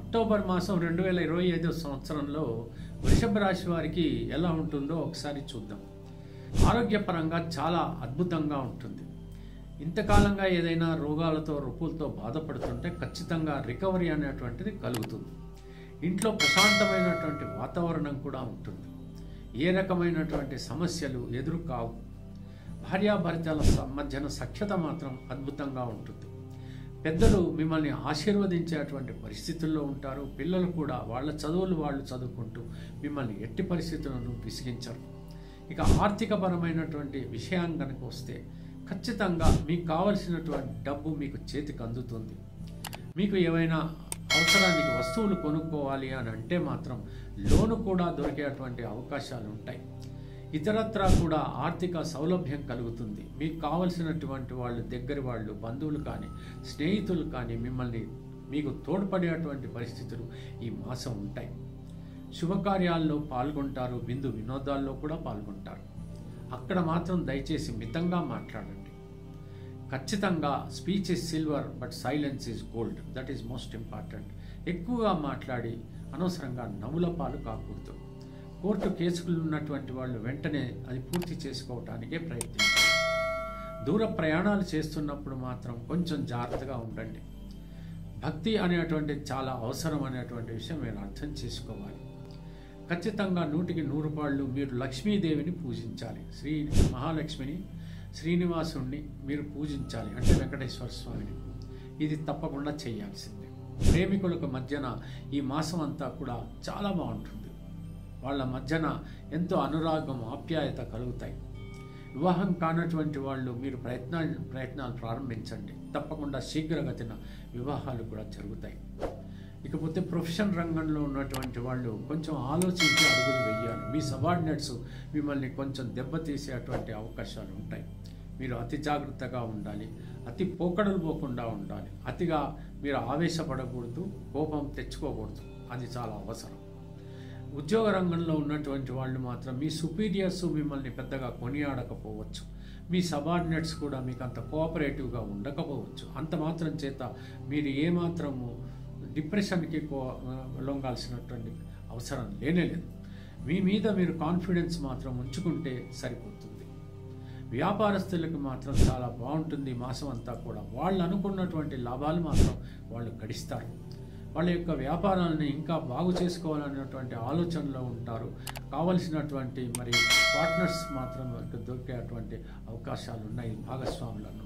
October మాసం 2025 సంవత్సరంలో వృషభ రాశి వారికి ఎలా ఉంటుందో ఒకసారి చూద్దాం. ఆరోగ్యపరంగా చాలా అద్భుతంగా ఉంటుంది. ఇంతకాలంగా ఏదైనా రోగాలతో రుపులతో బాధపడుతుంటే ఖచ్చితంగా రికవరీ అనేటువంటిది కలుగుతుంది. ఇంట్లో ప్రశాంతమైనటువంటి వాతావరణం కూడా ఉంటుంది. ఏ రకమైనటువంటి సమస్యలు ఎదురు కావు. భార్యాభర్తల మధ్యన సఖ్యత మాత్రం అద్భుతంగా ఉంటుంది. పెద్దలు మిమ్మల్ని ఆశీర్వదించేటువంటి పరిస్థితుల్లో ఉంటారు. పిల్లలు కూడా వాళ్ళ చదువులు వాళ్ళు చదువుకుంటూ మిమ్మల్ని ఎట్టి పరిస్థితులను విసిగించరు. ఇక ఆర్థికపరమైనటువంటి విషయం కనుక వస్తే ఖచ్చితంగా మీకు కావలసినటువంటి డబ్బు మీకు చేతికి అందుతుంది. మీకు ఏవైనా అవసరానికి వస్తువులు కొనుక్కోవాలి అని అంటే మాత్రం లోను కూడా దొరికేటువంటి అవకాశాలు ఉంటాయి. ఇతరత్రా కూడా ఆర్థిక సౌలభ్యం కలుగుతుంది. మీకు కావలసినటువంటి వాళ్ళు, దగ్గర వాళ్ళు, బంధువులు కానీ స్నేహితులు కానీ మిమ్మల్ని మీకు తోడ్పడేటువంటి పరిస్థితులు ఈ మాసం ఉంటాయి. శుభకార్యాల్లో పాల్గొంటారు. విందు వినోదాల్లో కూడా పాల్గొంటారు. అక్కడ మాత్రం దయచేసి మితంగా మాట్లాడండి. ఖచ్చితంగా speech is silver but silence is gold. That is most important. ఎక్కువగా మాట్లాడి అనవసరంగా నవ్వుల పాలు కాకూడదు. కోర్టు కేసులు ఉన్నటువంటి వాళ్ళు వెంటనే అది పూర్తి చేసుకోవటానికే ప్రయత్నించాలి. దూర ప్రయాణాలు చేస్తున్నప్పుడు మాత్రం కొంచెం జాగ్రత్తగా ఉండండి. భక్తి అనేటువంటి చాలా అవసరం అనేటువంటి విషయం మీరు అర్థం చేసుకోవాలి. ఖచ్చితంగా 100కి 100 పాళ్ళు మీరు లక్ష్మీదేవిని పూజించాలి. శ్రీ మహాలక్ష్మిని, శ్రీనివాసుణ్ణి మీరు పూజించాలి. అంటే వెంకటేశ్వర స్వామిని. ఇది తప్పకుండా చేయాల్సిందే. ప్రేమికులకు మధ్యన ఈ మాసం అంతా కూడా చాలా బాగుంటుంది. వాళ్ళ మధ్యన ఎంతో అనురాగం, ఆప్యాయత కలుగుతాయి. వివాహం కానటువంటి వాళ్ళు మీరు ప్రయత్నాలు ప్రారంభించండి. తప్పకుండా శీఘ్రగతిన వివాహాలు కూడా జరుగుతాయి. ఇకపోతే ప్రొఫెషన్ రంగంలో ఉన్నటువంటి వాళ్ళు కొంచెం ఆలోచించి అడుగులు వేయాలి. మీ సబార్డినేట్స్ మిమ్మల్ని కొంచెం దెబ్బతీసేటువంటి అవకాశాలు ఉంటాయి. మీరు అతి జాగ్రత్తగా ఉండాలి. అతి పోకడలు పోకుండా ఉండాలి. అతిగా మీరు ఆవేశపడకూడదు, కోపం తెచ్చుకోకూడదు. అది చాలా అవసరం. ఉద్యోగ రంగంలో ఉన్నటువంటి వాళ్ళు మాత్రం మీ సుపీరియర్స్ మిమ్మల్ని పెద్దగా కొనియాడకపోవచ్చు. మీ సబార్డినేట్స్ కూడా మీకు అంత కోఆపరేటివ్గా ఉండకపోవచ్చు. అంత మాత్రం చేత మీరు ఏమాత్రము డిప్రెషన్కి లొంగాల్సినటువంటి అవసరం లేనేలేదు. మీ మీద మీరు కాన్ఫిడెన్స్ మాత్రం ఉంచుకుంటే సరిపోతుంది. వ్యాపారస్తులకు మాత్రం చాలా బాగుంటుంది. మాసం అంతా కూడా వాళ్ళు అనుకున్నటువంటి లాభాలు మాత్రం వాళ్ళు గడిస్తారు. వాళ్ళ యొక్క వ్యాపారాలని ఇంకా బాగు చేసుకోవాలనేటువంటి ఆలోచనలో ఉంటారు. కావలసినటువంటి పార్ట్నర్స్ మాత్రం దొరికేటువంటి అవకాశాలు ఉన్నాయి, భాగస్వాములను.